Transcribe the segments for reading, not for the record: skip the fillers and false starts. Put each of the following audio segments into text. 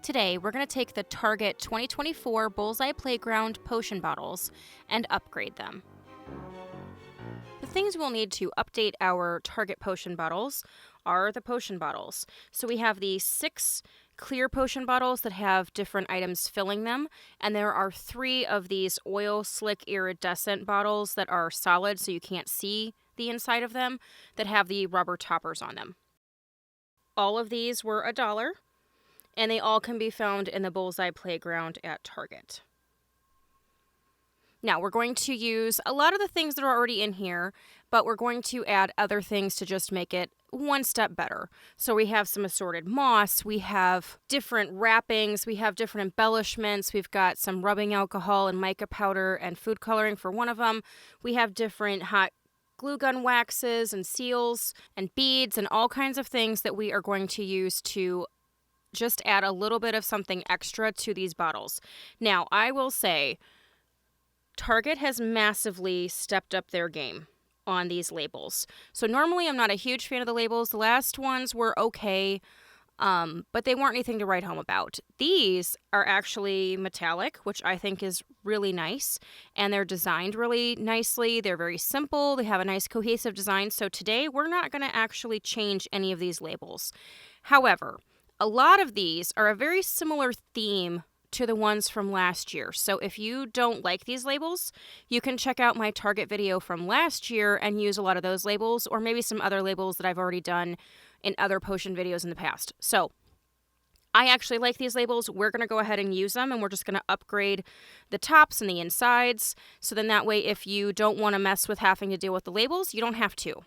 Today, we're going to take the Target 2024 Bullseye Playground potion bottles and upgrade them. The things we'll need to update our Target potion bottles are the potion bottles. So we have the 6 clear potion bottles that have different items filling them, and there are 3 of these oil slick iridescent bottles that are solid so you can't see the inside of them that have the rubber toppers on them. All of these were $1. And they all can be found in the Bullseye Playground at Target. Now, we're going to use a lot of the things that are already in here, but we're going to add other things to just make it one step better. So we have some assorted moss, we have different wrappings, we have different embellishments, we've got some rubbing alcohol and mica powder and food coloring for one of them. We have different hot glue gun waxes and seals and beads and all kinds of things that we are going to use to just add a little bit of something extra to these bottles. Now, I will say, Target has massively stepped up their game on these labels. So normally I'm not a huge fan of the labels. The last ones were okay, but they weren't anything to write home about. These are actually metallic, which I think is really nice, and they're designed really nicely. They're very simple. They have a nice cohesive design. So today we're not going to actually change any of these labels. However, a lot of these are a very similar theme to the ones from last year. So if you don't like these labels, you can check out my Target video from last year and use a lot of those labels, or maybe some other labels that I've already done in other potion videos in the past. So I actually like these labels. We're going to go ahead and use them, and we're just going to upgrade the tops and the insides. So then that way, if you don't want to mess with having to deal with the labels, you don't have to.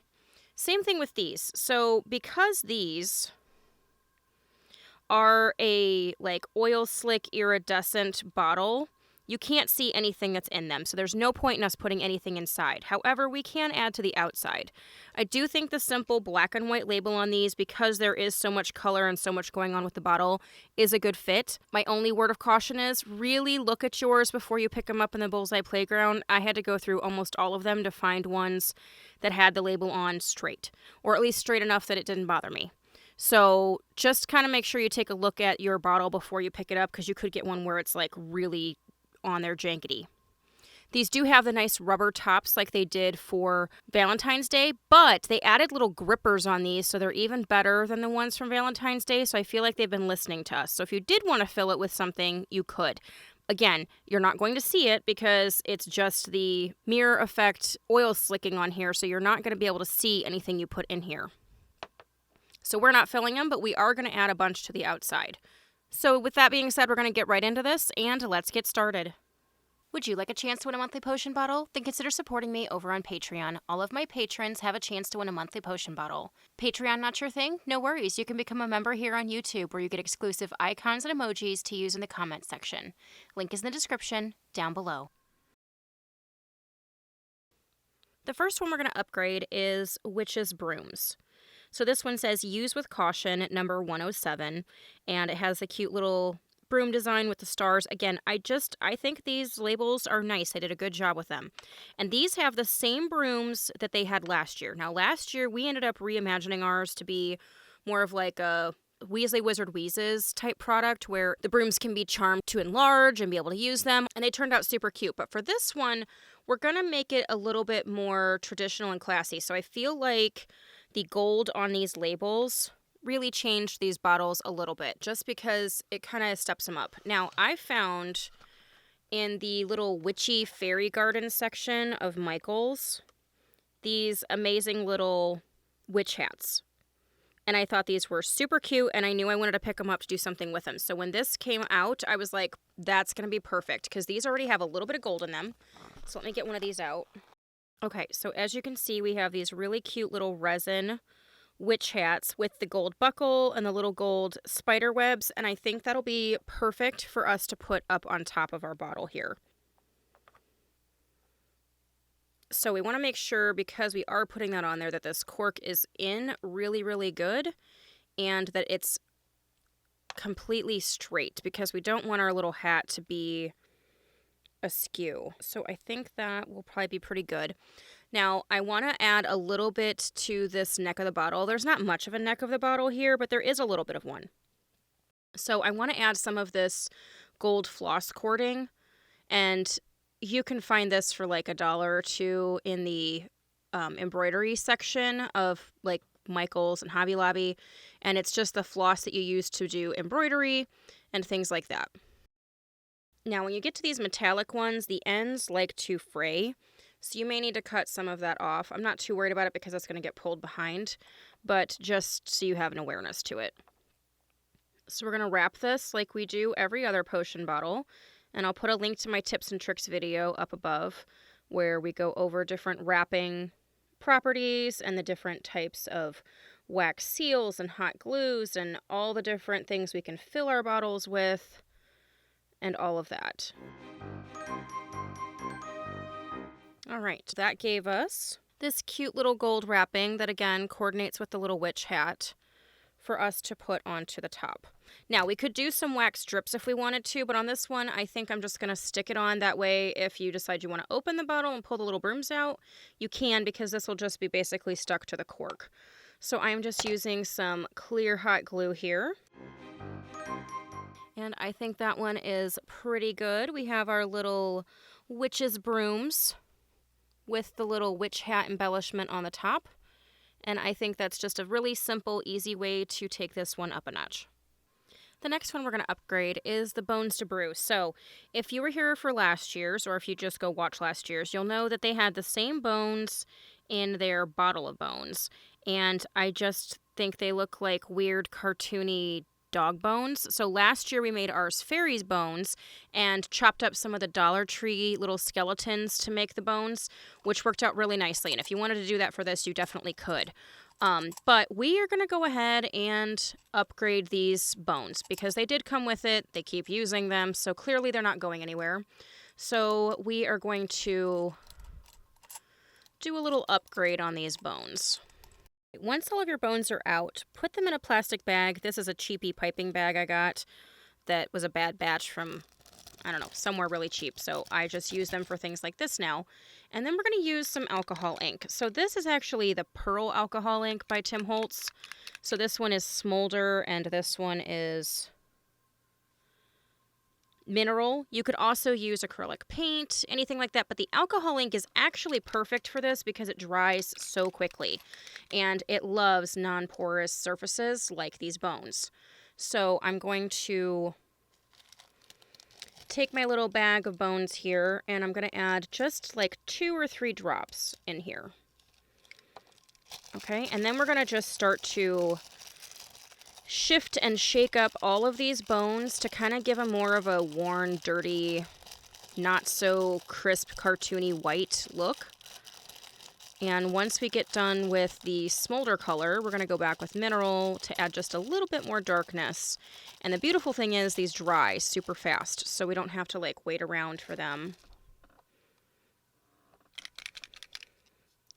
Same thing with these. So because these are a oil slick iridescent bottle, you can't see anything that's in them. So there's no point in us putting anything inside. However, we can add to the outside. I do think the simple black and white label on these, because there is so much color and so much going on with the bottle, is a good fit. My only word of caution is really look at yours before you pick them up in the Bullseye Playground. I had to go through almost all of them to find ones that had the label on straight, or at least straight enough that it didn't bother me. So just kind of make sure you take a look at your bottle before you pick it up, because you could get one where it's really on there jankety. These do have the nice rubber tops like they did for Valentine's Day, but they added little grippers on these, so they're even better than the ones from Valentine's Day. So I feel like they've been listening to us. So if you did want to fill it with something, you could. Again, you're not going to see it because it's just the mirror effect oil slicking on here, so you're not going to be able to see anything you put in here. So we're not filling them, but we are going to add a bunch to the outside. So with that being said, we're going to get right into this, and let's get started. Would you like a chance to win a monthly potion bottle? Then consider supporting me over on Patreon. All of my patrons have a chance to win a monthly potion bottle. Patreon not your thing? No worries. You can become a member here on YouTube, where you get exclusive icons and emojis to use in the comments section. Link is in the description down below. The first one we're going to upgrade is Witch's Brooms. So this one says use with caution, number 107, and it has a cute little broom design with the stars. Again, I think these labels are nice. They did a good job with them. And these have the same brooms that they had last year. Now, last year, we ended up reimagining ours to be more of like a Weasley Wizard Wheezes type product, where the brooms can be charmed to enlarge and be able to use them, and they turned out super cute. But for this one, we're going to make it a little bit more traditional and classy. So I feel like the gold on these labels really changed these bottles a little bit, just because it kind of steps them up. Now, I found in the little witchy fairy garden section of Michael's these amazing little witch hats. And I thought these were super cute, and I knew I wanted to pick them up to do something with them. So when this came out, I was like, that's going to be perfect, because these already have a little bit of gold in them. So let me get one of these out. Okay, so as you can see, we have these really cute little resin witch hats with the gold buckle and the little gold spider webs, and I think that'll be perfect for us to put up on top of our bottle here. So we want to make sure, because we are putting that on there, that this cork is in really, really good, and that it's completely straight, because we don't want our little hat to be askew. So I think that will probably be pretty good. Now, I want to add a little bit to this neck of the bottle. There's not much of a neck of the bottle here, but there is a little bit of one. So I want to add some of this gold floss cording, and you can find this for like $1 or $2 in the embroidery section of like Michael's and Hobby Lobby, and it's just the floss that you use to do embroidery and things like that. Now when you get to these metallic ones, the ends like to fray, so you may need to cut some of that off. I'm not too worried about it because it's going to get pulled behind, but just so you have an awareness to it. So we're going to wrap this like we do every other potion bottle, and I'll put a link to my tips and tricks video up above where we go over different wrapping properties and the different types of wax seals and hot glues and all the different things we can fill our bottles with and all of that. All right, that gave us this cute little gold wrapping that again coordinates with the little witch hat for us to put onto the top. Now we could do some wax strips if we wanted to, but on this one I think I'm just going to stick it on. That way if you decide you want to open the bottle and pull the little brooms out, you can, because this will just be basically stuck to the cork. So I'm just using some clear hot glue here. And I think that one is pretty good. We have our little witch's brooms with the little witch hat embellishment on the top. And I think that's just a really simple, easy way to take this one up a notch. The next one we're going to upgrade is the Bones to Brew. So if you were here for last year's, or if you just go watch last year's, you'll know that they had the same bones in their bottle of bones. And I just think they look like weird, cartoony dog bones. So last year we made ours fairies bones and chopped up some of the Dollar Tree little skeletons to make the bones, which worked out really nicely. And if you wanted to do that for this, you definitely could. But we are going to go ahead and upgrade these bones because they did come with it. They keep using them, so clearly they're not going anywhere. So we are going to do a little upgrade on these bones. Once all of your bones are out, put them in a plastic bag. This is a cheapy piping bag I got that was a bad batch from, I don't know, somewhere really cheap. So I just use them for things like this now. And then we're going to use some alcohol ink. So this is actually the Pearl Alcohol Ink by Tim Holtz. So this one is Smolder and this one is Mineral. You could also use acrylic paint, anything like that, but the alcohol ink is actually perfect for this because it dries so quickly and it loves non-porous surfaces like these bones. So I'm going to take my little bag of bones here and I'm going to add just like 2 or 3 drops in here. Okay, and then we're going to just start to shift and shake up all of these bones to kind of give them more of a worn, dirty, not so crisp, cartoony white look. And once we get done with the smolder color, we're going to go back with mineral to add just a little bit more darkness. And the beautiful thing is these dry super fast, so we don't have to like wait around for them.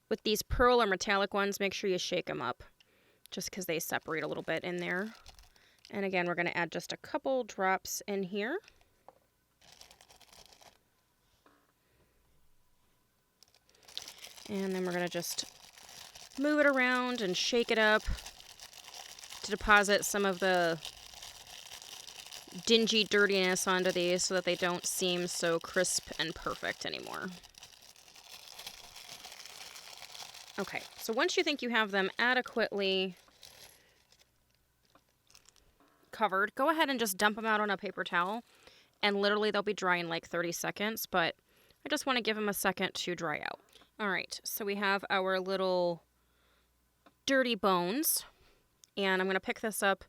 With these pearl or metallic ones, make sure you shake them up, just because they separate a little bit in there. And again, we're going to add just a couple drops in here. And then we're going to just move it around and shake it up to deposit some of the dingy dirtiness onto these so that they don't seem so crisp and perfect anymore. Okay, so once you think you have them adequately covered, go ahead and just dump them out on a paper towel, and literally they'll be dry in like 30 seconds, but I just want to give them a second to dry out. All right, so we have our little dirty bones, and I'm going to pick this up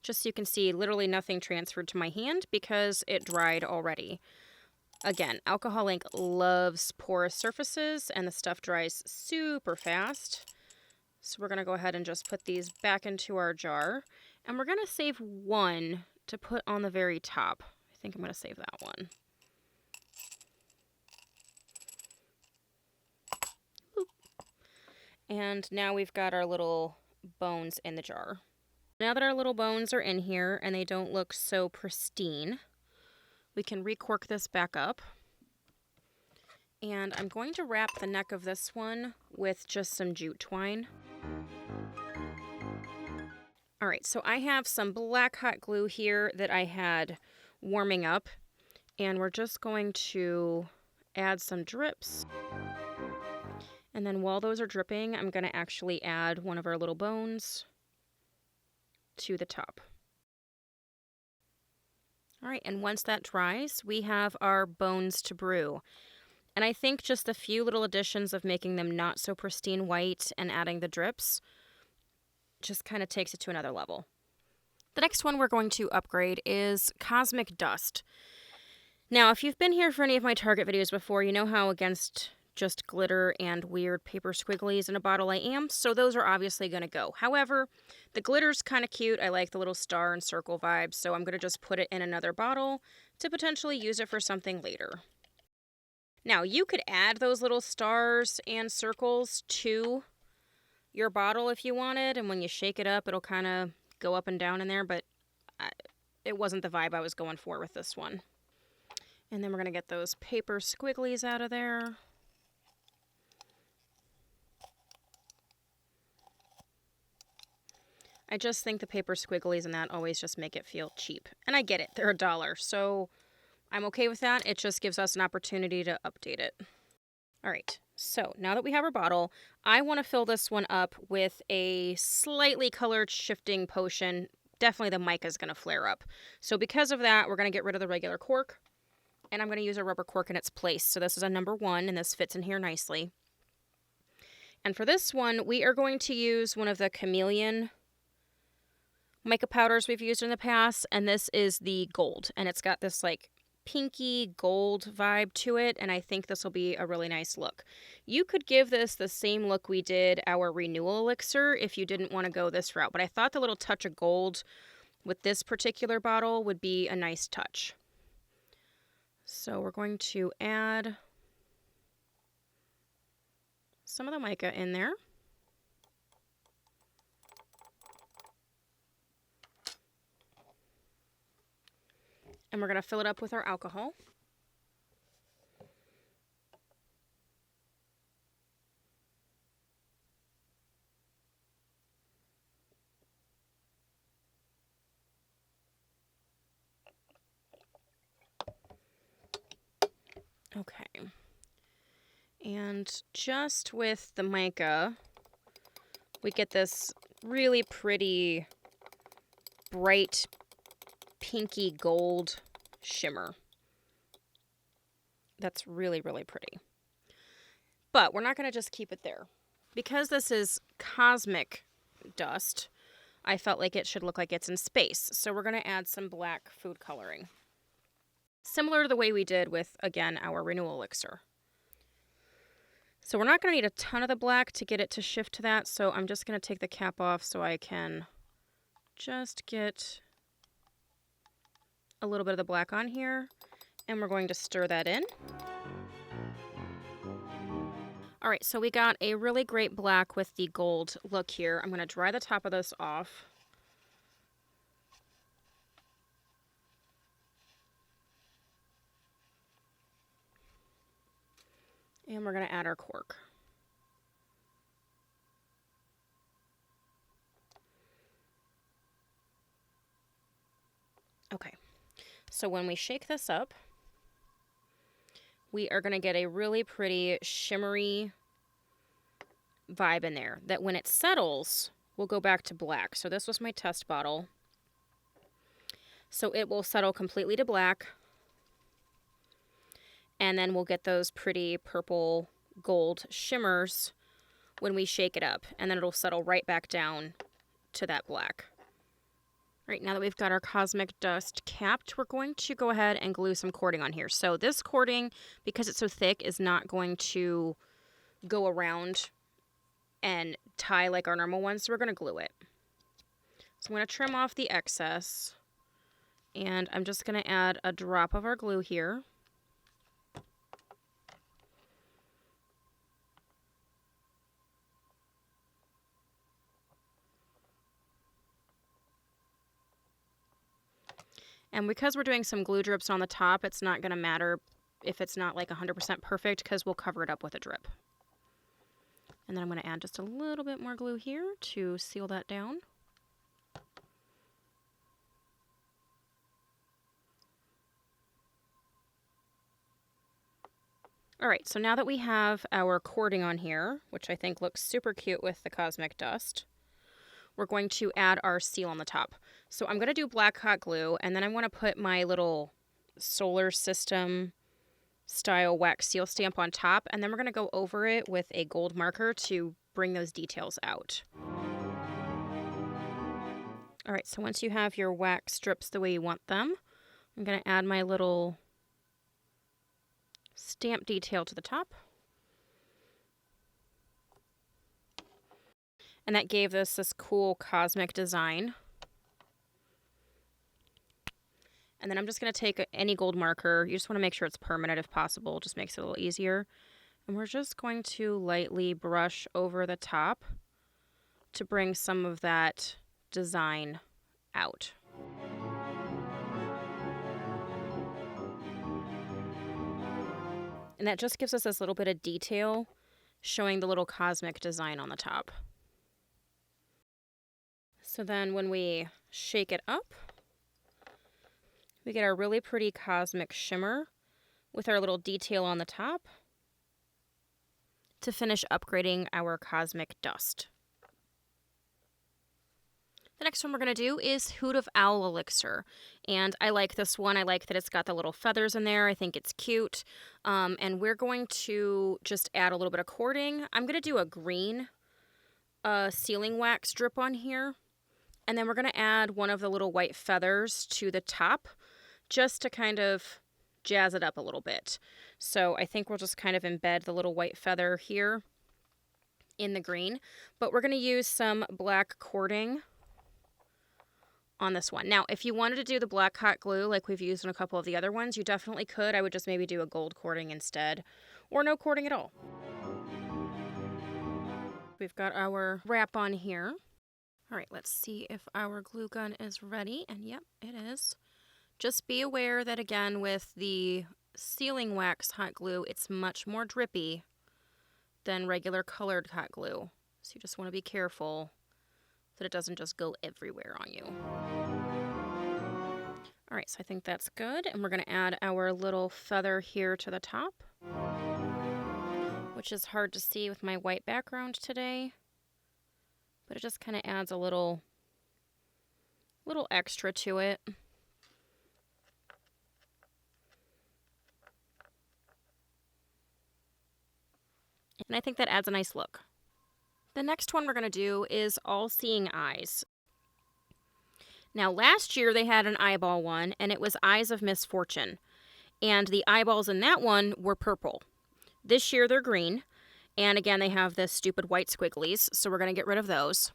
just so you can see literally nothing transferred to my hand because it dried already. Again, alcohol ink loves porous surfaces, and the stuff dries super fast. So we're going to go ahead and just put these back into our jar. And we're going to save one to put on the very top. I think I'm going to save that one. Boop. And now we've got our little bones in the jar. Now that our little bones are in here and they don't look so pristine, we can recork this back up. And I'm going to wrap the neck of this one with just some jute twine. All right, so I have some black hot glue here that I had warming up, and we're just going to add some drips. And then while those are dripping, I'm going to actually add one of our little bones to the top. All right, and once that dries, we have our bones to brew. And I think just a few little additions of making them not so pristine white and adding the drips just kind of takes it to another level. The next one we're going to upgrade is Cosmic Dust. Now, if you've been here for any of my Target videos before, you know how against just glitter and weird paper squigglies in a bottle I am, so those are obviously going to go. However, the glitter's kind of cute. I like the little star and circle vibes, so I'm going to just put it in another bottle to potentially use it for something later. Now, you could add those little stars and circles to your bottle if you wanted, and when you shake it up, it'll kind of go up and down in there, but it wasn't the vibe I was going for with this one. And then we're going to get those paper squigglies out of there. I just think the paper squigglies and that always just make it feel cheap. And I get it, they're $1, so I'm okay with that. It just gives us an opportunity to update it. All right, so now that we have our bottle, I want to fill this one up with a slightly colored shifting potion. Definitely the mica is going to flare up. So because of that, we're going to get rid of the regular cork, and I'm going to use a rubber cork in its place. So this is a number 1, and this fits in here nicely. And for this one, we are going to use one of the Chameleon mica powders we've used in the past, and this is the gold, and it's got this like pinky gold vibe to it, and I think this will be a really nice look. You could give this the same look we did our renewal elixir if you didn't want to go this route, but I thought the little touch of gold with this particular bottle would be a nice touch. So we're going to add some of the mica in there. And we're going to fill it up with our alcohol. Okay. And just with the mica, we get this really pretty, bright, pinky gold shimmer. That's really, really pretty. But we're not going to just keep it there. Because this is cosmic dust, I felt like it should look like it's in space. So we're going to add some black food coloring. Similar to the way we did with, again, our renewal elixir. So we're not going to need a ton of the black to get it to shift to that. So I'm just going to take the cap off so I can just get a little bit of the black on here, and we're going to stir that in. All right, so we got a really great black with the gold look here. I'm going to dry the top of this off. And we're going to add our cork. Okay. So when we shake this up, we are going to get a really pretty shimmery vibe in there that when it settles, will go back to black. So this was my test bottle. So it will settle completely to black. And then we'll get those pretty purple gold shimmers when we shake it up. And then it'll settle right back down to that black. Right, now that we've got our cosmic dust capped, we're going to go ahead and glue some cording on here. So this cording, because it's so thick, is not going to go around and tie like our normal ones, so we're going to glue it. So I'm going to trim off the excess, and I'm just going to add a drop of our glue here. And because we're doing some glue drips on the top, it's not going to matter if it's not like 100% perfect because we'll cover it up with a drip. And then I'm going to add just a little bit more glue here to seal that down. All right, so now that we have our cording on here, which I think looks super cute with the cosmic dust, we're going to add our seal on the top. So I'm going to do black hot glue, and then I want to put my little solar system style wax seal stamp on top, and then we're going to go over it with a gold marker to bring those details out. All right, so once you have your wax strips the way you want them, I'm going to add my little stamp detail to the top. And that gave us this cool cosmic design. And then I'm just going to take any gold marker. You just want to make sure it's permanent if possible. Just makes it a little easier. And we're just going to lightly brush over the top to bring some of that design out. And that just gives us this little bit of detail showing the little cosmic design on the top. So then when we shake it up, we get our really pretty cosmic shimmer with our little detail on the top to finish upgrading our cosmic dust. The next one we're going to do is Hoot of Owl Elixir. And I like this one. I like that it's got the little feathers in there. I think it's cute. And we're going to just add a little bit of cording. I'm going to do a green sealing wax drip on here. And then we're going to add one of the little white feathers to the top just to kind of jazz it up a little bit. So I think we'll just kind of embed the little white feather here in the green. But we're going to use some black cording on this one. Now, if you wanted to do the black hot glue like we've used in a couple of the other ones, you definitely could. I would just maybe do a gold cording instead, or no cording at all. We've got our wrap on here. All right, let's see if our glue gun is ready, and yep, it is. Just be aware that, again, with the sealing wax hot glue, it's much more drippy than regular colored hot glue. So you just want to be careful that it doesn't just go everywhere on you. All right, so I think that's good. And we're going to add our little feather here to the top, which is hard to see with my white background today. But it just kind of adds a little extra to it. And I think that adds a nice look. The next one we're going to do is All Seeing Eyes. Now, last year they had an eyeball one, and it was Eyes of Misfortune. And the eyeballs in that one were purple. This year they're green. And again, they have the stupid white squigglies, so we're going to get rid of those.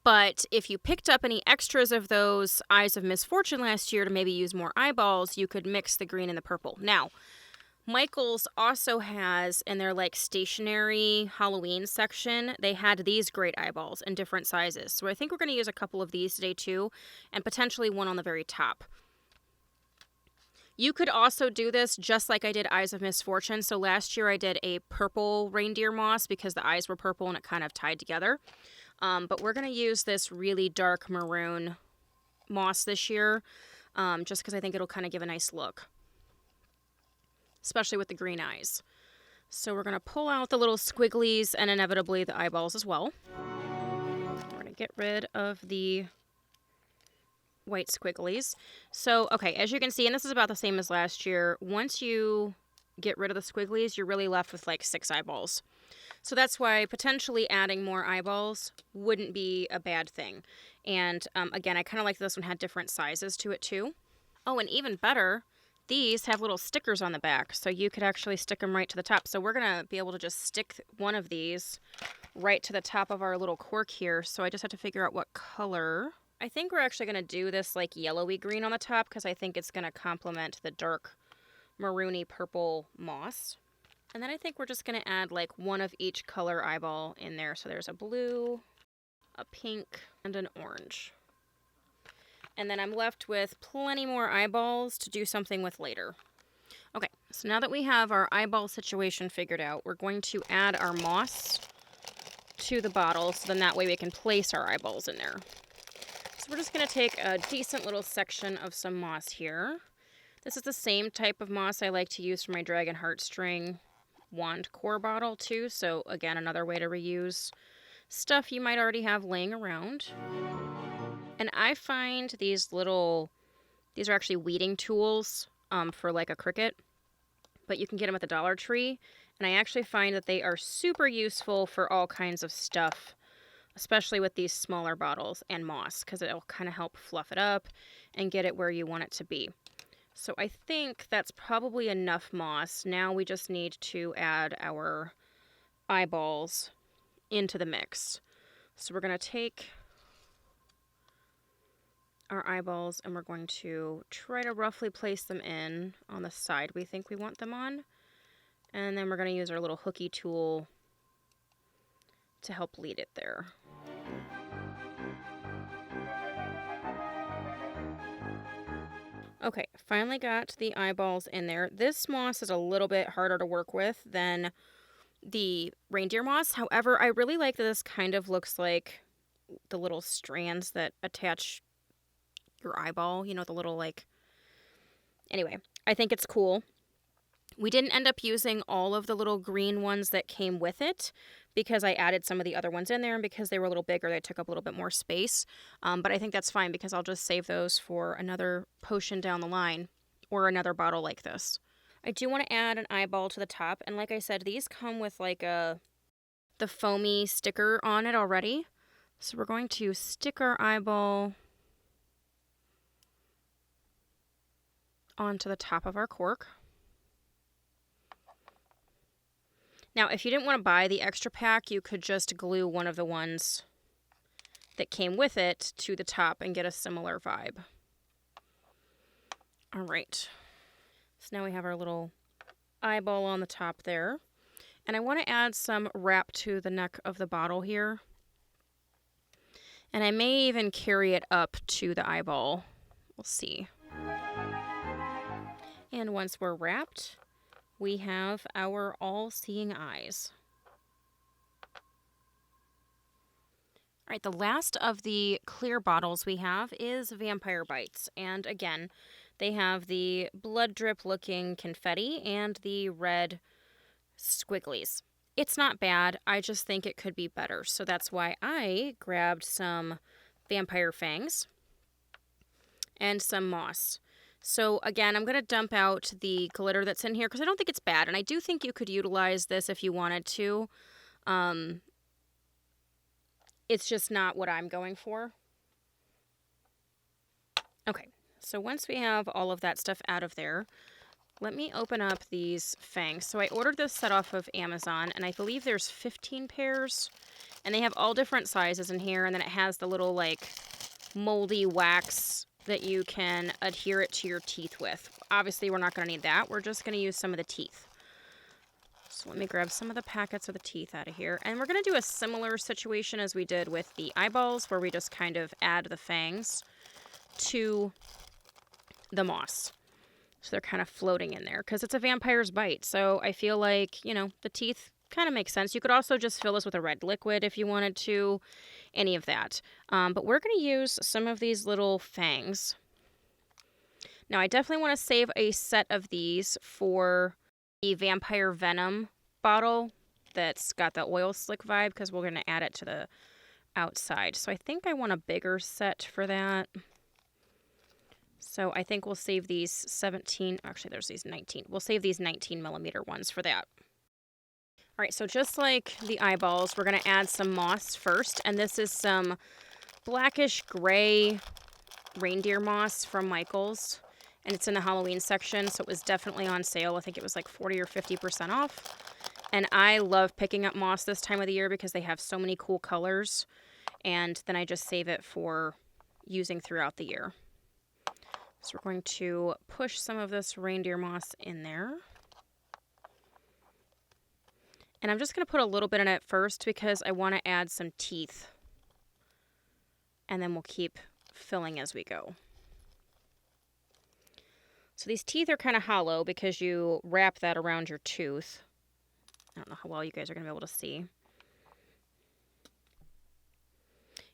But if you picked up any extras of those Eyes of Misfortune last year to maybe use more eyeballs, you could mix the green and the purple. Now, Michael's also has, in their like stationery Halloween section, they had these great eyeballs in different sizes. So I think we're going to use a couple of these today too, and potentially one on the very top. You could also do this just like I did Eyes of Misfortune. So last year I did a purple reindeer moss because the eyes were purple and it kind of tied together. But we're going to use this really dark maroon moss this year, just because I think it'll kind of give a nice look, especially with the green eyes. So we're going to pull out the little squigglies and inevitably the eyeballs as well. We're going to get rid of the white squigglies. So, okay, as you can see, and this is about the same as last year, once you get rid of the squigglies, you're really left with like 6 eyeballs. So that's why potentially adding more eyeballs wouldn't be a bad thing. And again, I kind of like this one had different sizes to it too. Oh, and even better, these have little stickers on the back, so you could actually stick them right to the top. So we're going to be able to just stick one of these right to the top of our little cork here. So I just have to figure out what color. I think we're actually going to do this like yellowy green on the top because I think it's going to complement the dark maroony purple moss. And then I think we're just going to add like one of each color eyeball in there. So there's a blue, a pink, and an orange. And then I'm left with plenty more eyeballs to do something with later. Okay, so now that we have our eyeball situation figured out, we're going to add our moss to the bottle so then that way we can place our eyeballs in there. So we're just going to take a decent little section of some moss here. This is the same type of moss I like to use for my Dragon Heartstring wand core bottle too. So again, another way to reuse stuff you might already have laying around. And I find these are actually weeding tools for like a cricket, but you can get them at the Dollar Tree. And I actually find that they are super useful for all kinds of stuff, especially with these smaller bottles and moss, because it'll kind of help fluff it up and get it where you want it to be. So I think that's probably enough moss. Now we just need to add our eyeballs into the mix. So we're going to take our eyeballs and we're going to try to roughly place them in on the side we think we want them on. And then we're going to use our little hooky tool to help lead it there. Okay, finally got the eyeballs in there. This moss is a little bit harder to work with than the reindeer moss. However, I really like that this kind of looks like the little strands that attach your eyeball, you know, the little like... Anyway, I think it's cool. We didn't end up using all of the little green ones that came with it because I added some of the other ones in there, and because they were a little bigger, they took up a little bit more space. But I think that's fine because I'll just save those for another potion down the line or another bottle like this. I do want to add an eyeball to the top, and like I said, these come with like the foamy sticker on it already. So we're going to stick our eyeball onto the top of our cork. Now, if you didn't want to buy the extra pack, you could just glue one of the ones that came with it to the top and get a similar vibe. All right. So now we have our little eyeball on the top there. And I want to add some wrap to the neck of the bottle here. And I may even carry it up to the eyeball. We'll see. And once we're wrapped, we have our all-seeing eyes. All right, the last of the clear bottles we have is Vampire Bites. And again, they have the blood drip looking confetti and the red squigglies. It's not bad. I just think it could be better. So that's why I grabbed some vampire fangs and some moss. So again, I'm going to dump out the glitter that's in here because I don't think it's bad. And I do think you could utilize this if you wanted to. It's just not what I'm going for. Okay, so once we have all of that stuff out of there, let me open up these fangs. So I ordered this set off of Amazon, and I believe there's 15 pairs. And they have all different sizes in here, and then it has the little, like, moldy wax that you can adhere it to your teeth with. Obviously, we're not going to need that. We're just going to use some of the teeth. So let me grab some of the packets of the teeth out of here. And we're going to do a similar situation as we did with the eyeballs, where we just kind of add the fangs to the moss. So they're kind of floating in there because it's a vampire's bite. So I feel like, you know, the teeth kind of make sense. You could also just fill this with a red liquid if you wanted to, any of that. But we're going to use some of these little fangs. Now, I definitely want to save a set of these for the vampire venom bottle that's got the oil slick vibe because we're going to add it to the outside. So I think I want a bigger set for that. So I think we'll save these 17, actually there's these 19. We'll save these 19 millimeter ones for that. All right, so just like the eyeballs, we're going to add some moss first. And this is some blackish gray reindeer moss from Michael's. And it's in the Halloween section, so it was definitely on sale. I think it was like 40 or 50% off. And I love picking up moss this time of the year because they have so many cool colors. And then I just save it for using throughout the year. So we're going to push some of this reindeer moss in there. And I'm just going to put a little bit in it first because I want to add some teeth. And then we'll keep filling as we go. So these teeth are kind of hollow because you wrap that around your tooth. I don't know how well you guys are going to be able to see.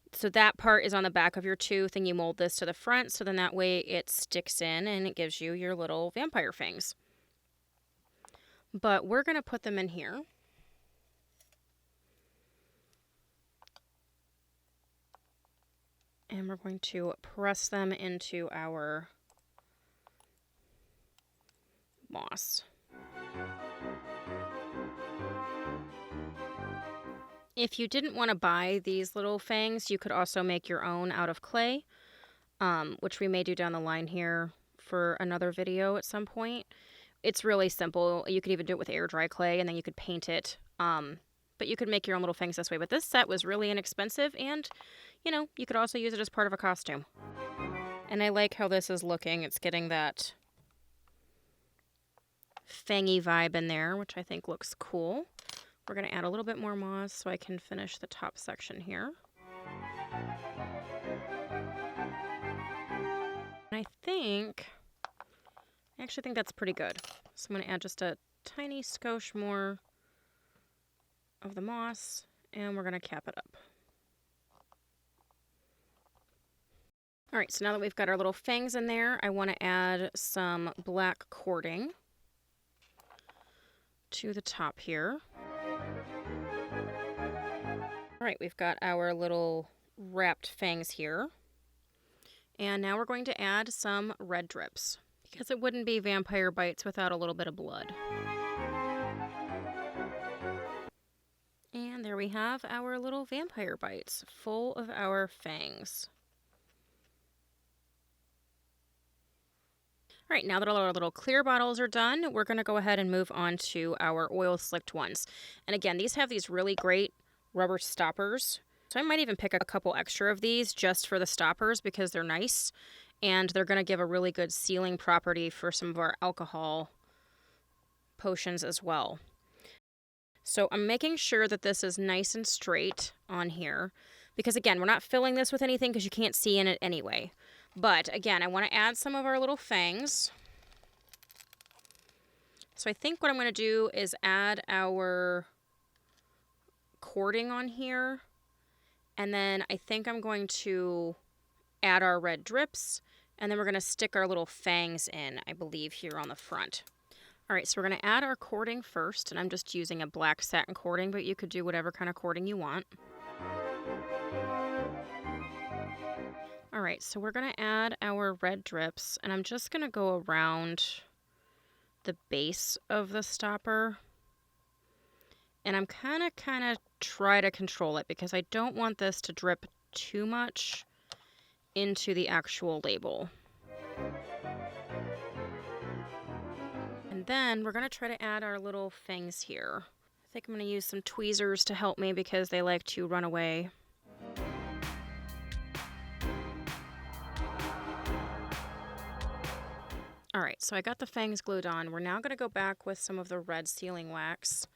It's So that part is on the back of your tooth, and you mold this to the front, so then that way it sticks in and it gives you your little vampire fangs. But we're going to put them in here. And we're going to press them into our moss. If you didn't want to buy these little fangs, you could also make your own out of clay, which we may do down the line here for another video at some point. It's really simple. You could even do it with air dry clay, and then you could paint it. But you could make your own little fangs this way. But this set was really inexpensive, and, you know, you could also use it as part of a costume. And I like how this is looking. It's getting that fangy vibe in there, which I think looks cool. We're going to add a little bit more moss so I can finish the top section here. And I actually think that's pretty good. So I'm going to add just a tiny skosh more of the moss, and we're going to cap it up. All right, so now that we've got our little fangs in there, I want to add some black cording to the top here. All right, we've got our little wrapped fangs here. And now we're going to add some red drips, because it wouldn't be vampire bites without a little bit of blood. And there we have our little vampire bites, full of our fangs. All right, now that all our little clear bottles are done, we're going to go ahead and move on to our oil slicked ones. And again, these have these really great rubber stoppers. So I might even pick a couple extra of these just for the stoppers because they're nice. And they're going to give a really good sealing property for some of our alcohol potions as well. So I'm making sure that this is nice and straight on here. Because again, we're not filling this with anything because you can't see in it anyway. But again, I want to add some of our little fangs. So I think what I'm going to do is add our cording on here. And then I think I'm going to add our red drips. And then we're going to stick our little fangs in, I believe, here on the front. All right, so we're going to add our cording first. And I'm just using a black satin cording, but you could do whatever kind of cording you want. All right, so we're going to add our red drips. And I'm just going to go around the base of the stopper. And I'm kind of try to control it because I don't want this to drip too much into the actual label. And then we're going to try to add our little fangs here. I think I'm going to use some tweezers to help me because they like to run away. All right, so I got the fangs glued on. We're now going to go back with some of the red sealing wax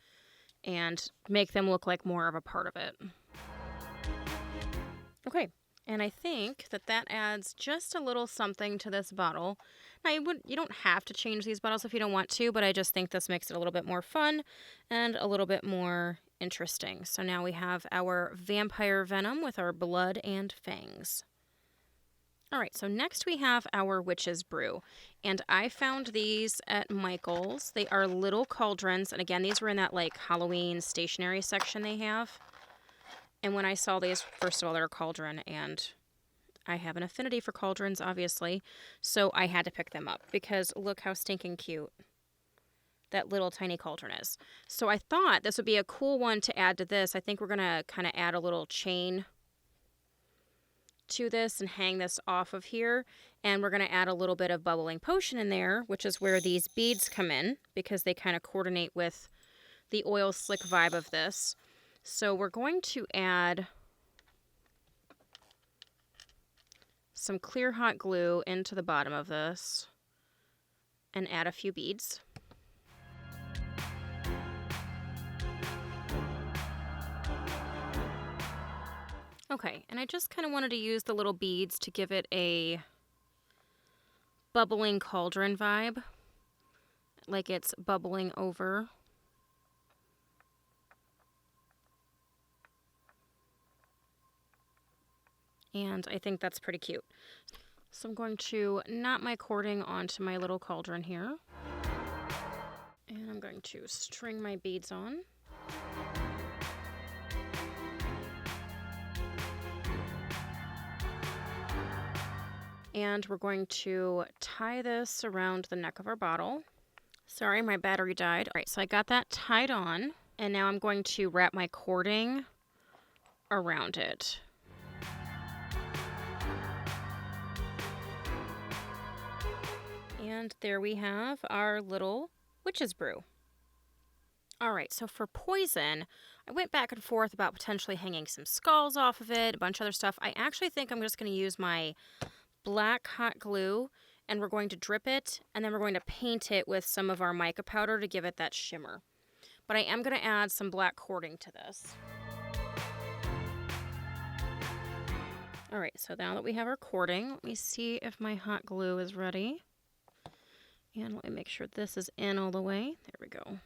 and make them look like more of a part of it. Okay, and I think that that adds just a little something to this bottle. Now, you don't have to change these bottles if you don't want to, but I just think this makes it a little bit more fun and a little bit more interesting. So now we have our vampire venom with our blood and fangs. All right, so next we have our witch's brew, and I found these at Michael's. They are little cauldrons, and again, these were in that like Halloween stationery section they have. And when I saw these, first of all, they're a cauldron, and I have an affinity for cauldrons, obviously, so I had to pick them up because look how stinking cute that little tiny cauldron is. So I thought this would be a cool one to add to this. I think we're going to kind of add a little chain to this and hang this off of here, and we're going to add a little bit of bubbling potion in there, which is where these beads come in because they kind of coordinate with the oil slick vibe of this. So we're going to add some clear hot glue into the bottom of this and add a few beads. Okay, and I just kind of wanted to use the little beads to give it a bubbling cauldron vibe, like it's bubbling over. And I think that's pretty cute. So I'm going to knot my cording onto my little cauldron here. And I'm going to string my beads on. And we're going to tie this around the neck of our bottle. Sorry, my battery died. All right, so I got that tied on. And now I'm going to wrap my cording around it. And there we have our little witch's brew. All right, so for poison, I went back and forth about potentially hanging some skulls off of it, a bunch of other stuff. I actually think I'm just going to use my black hot glue, and we're going to drip it, and then we're going to paint it with some of our mica powder to give it that shimmer. But I am going to add some black cording to this. All right, so now that we have our cording, let me see if my hot glue is ready. And let me make sure this is in all the way. There we go.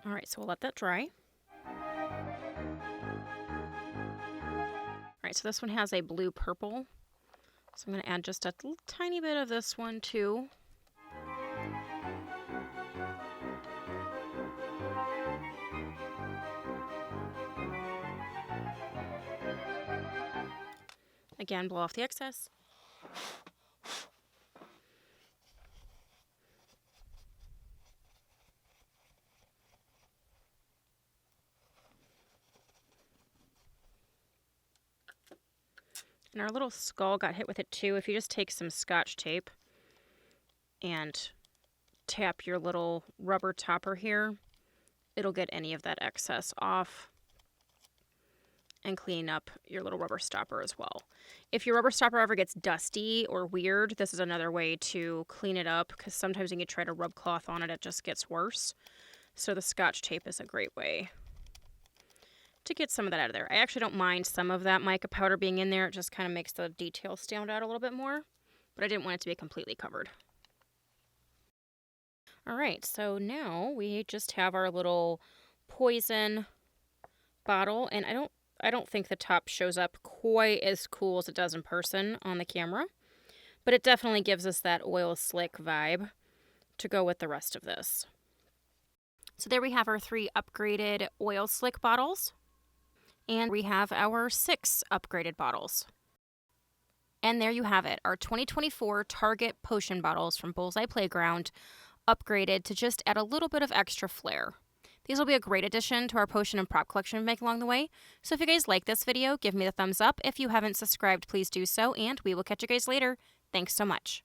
All right, so we'll let that dry. All right, so this one has a blue-purple. So I'm going to add just a little tiny bit of this one too. Again, blow off the excess. And our little skull got hit with it too. If you just take some Scotch tape and tap your little rubber topper here, it'll get any of that excess off and clean up your little rubber stopper as well. If your rubber stopper ever gets dusty or weird, this is another way to clean it up, because sometimes when you try to rub cloth on it, it just gets worse. So the Scotch tape is a great way to get some of that out of there. I actually don't mind some of that mica powder being in there. It just kind of makes the details stand out a little bit more, but I didn't want it to be completely covered. All right, so now we just have our little poison bottle, and I don't think the top shows up quite as cool as it does in person on the camera, but it definitely gives us that oil slick vibe to go with the rest of this. So there we have our 3 upgraded oil slick bottles. And we have our 6 upgraded bottles. And there you have it, our 2024 Target potion bottles from Bullseye Playground, upgraded to just add a little bit of extra flair. These will be a great addition to our potion and prop collection we make along the way. So if you guys like this video, give me the thumbs up. If you haven't subscribed, please do so, and we will catch you guys later. Thanks so much.